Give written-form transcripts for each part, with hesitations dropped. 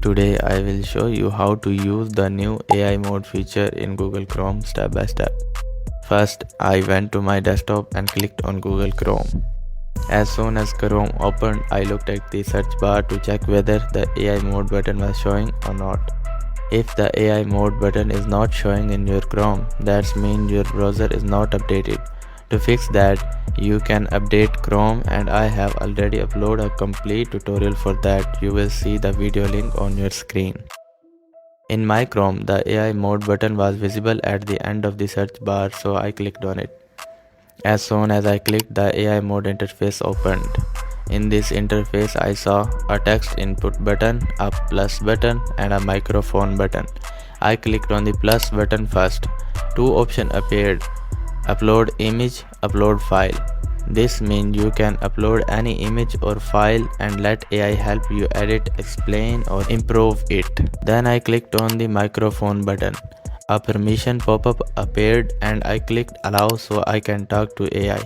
Today I will show you how to use the new AI mode feature in Google Chrome step by step. First, I went to my desktop and clicked on Google Chrome. As soon as Chrome opened, I looked at the search bar to check whether the AI mode button was showing or not. If the AI mode button is not showing in your Chrome, that means your browser is not updated. To fix that, you can update Chrome, and I have already uploaded a complete tutorial for that. You will see the video link on your screen. In my Chrome, the AI mode button was visible at the end of the search bar, so I clicked on it. As soon as I clicked, the AI mode interface opened. In this interface, I saw a text input button, a plus button, and a microphone button. I clicked on the plus button first. Two options appeared: upload image, upload file. This means you can upload any image or file and let AI help you edit, explain, or improve it. Then I clicked on the microphone button. A permission pop-up appeared and I clicked allow so I can talk to AI.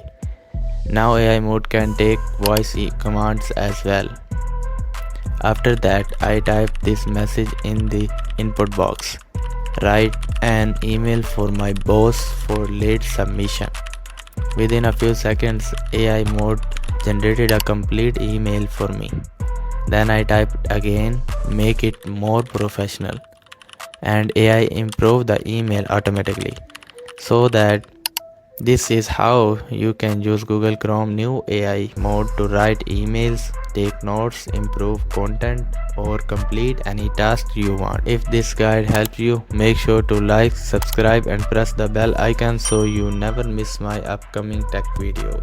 Now AI mode can take voice commands as well. After that, I typed this message in the input box. Write an email for my boss for late submission. Within a few seconds, AI mode generated a complete email for me. Then I typed again, make it more professional, and AI improved the email automatically. So that this is how you can use Google Chrome new AI mode to write emails, take notes, improve content, or complete any task you want. If this guide helped you, make sure to like, subscribe, and press the bell icon so you never miss my upcoming tech videos.